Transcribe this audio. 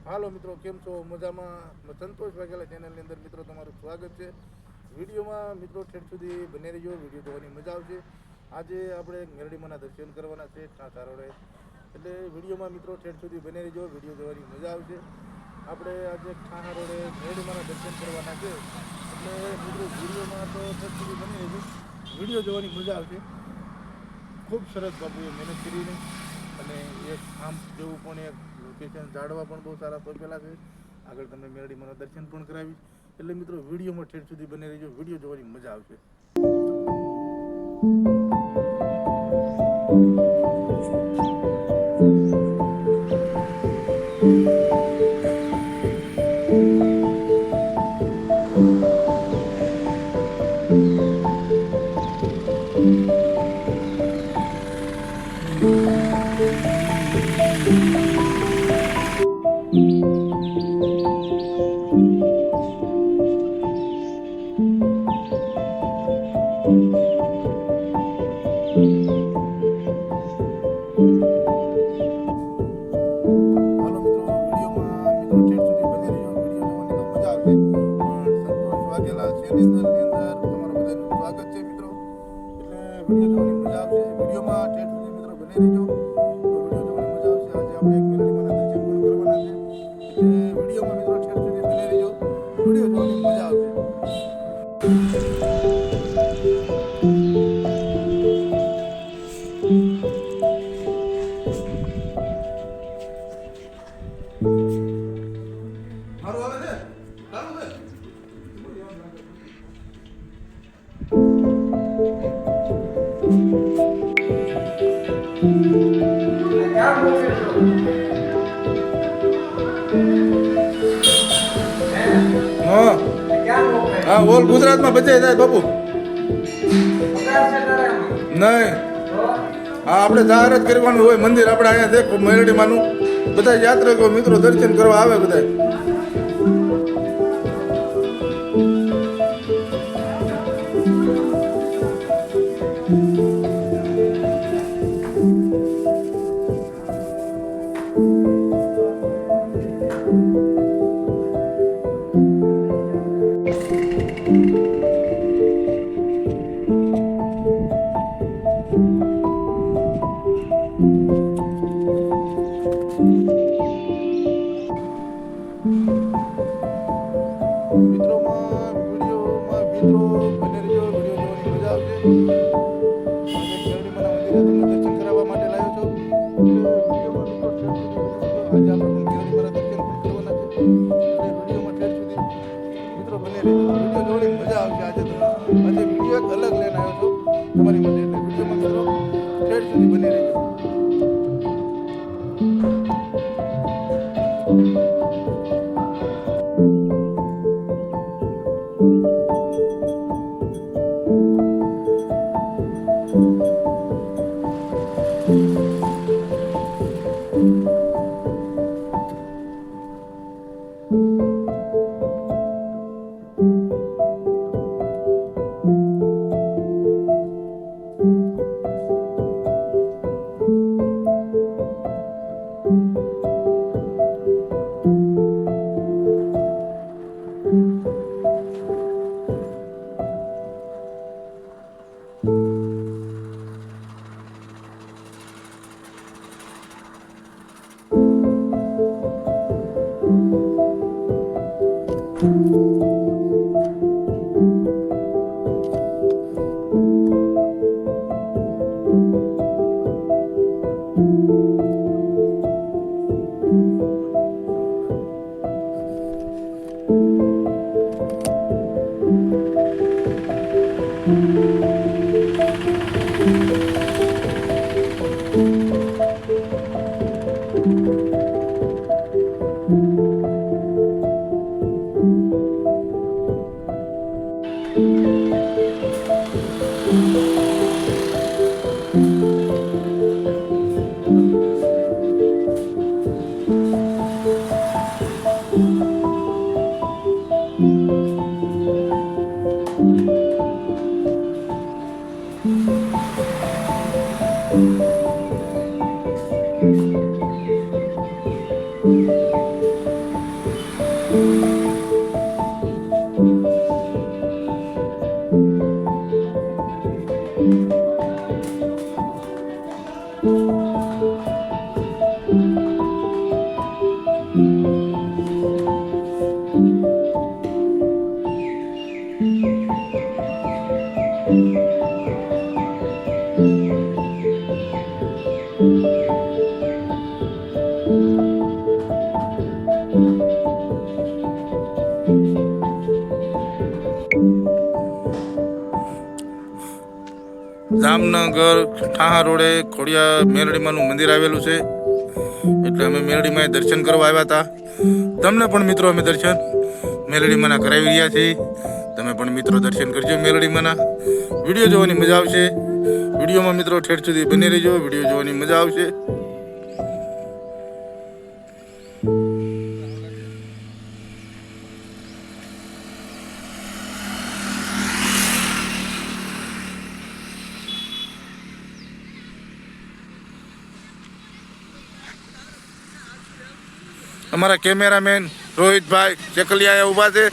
હાલો મિત્રો, કેમ છો? મજામાં? સંતોષ વાઘેલા ચેનલની અંદર મિત્રો તમારું સ્વાગત છે. વિડીયોમાં મિત્રો ઠેઠ સુધી બને રહીજો, વિડીયો જોવાની મજા આવશે. આજે આપણે મેરડીમાંના દર્શન કરવાના છે ઠાઠા રોડે, એટલે વિડીયોમાં મિત્રો ઠેઠ સુધી બને રહીજો, વિડીયો જોવાની મજા આવશે. આપણે આજે ઠાઠા રોડે મેરડીમાંના દર્શન કરવાના છે, એટલે મિત્રો વિડીયોમાં તો ઠેઠ સુધી બની રહીજો, વિડીયો જોવાની મજા આવશે. ખૂબ સરસ બાપુએ મહેનત કરીને અને એક આમ જેવું પણ એક લોકેશન ઝાડવા પણ બહુ સારા સોંપેલા છે. આગળ તમને મેરડીમાંના દર્શન પણ કરાવીશ, એટલે મિત્રો વિડીયોમાં ઠેઠ સુધી બને રહીજો, વિડીયો જોવાની મજા આવશે. હા, ઓલ ગુજરાતમાં બચાઈ જાય બાપુ. નહીં, હા, આપણે જાહેર જ કરવાનું હોય. મંદિર આપણે અહીંયા દેખો મેરડીમાંનું, બધા યાત્રિકો મિત્રો દર્શન કરવા આવે બધા. જામનગર ઠાહા રોડે ખોડિયા મેલડીમાનું મંદિર આવેલું છે, એટલે અમે મેલડીમાં દર્શન કરવા આવ્યા હતા. તમને પણ મિત્રો અમે દર્શન મેલડીમાના કરાવી રહ્યા છીએ. તમે પણ મિત્રો દર્શન કરજો મેલડીમાના. વિડીયો જોવાની મજા આવશે. વિડીયોમાં મિત્રો ઠેઠ સુધી બની રહેજો. વિડીયો જોવાની મજા આવશે. અમારા કેમેરામેન રોહિતભાઈ ચકલિયા ઊભા છે.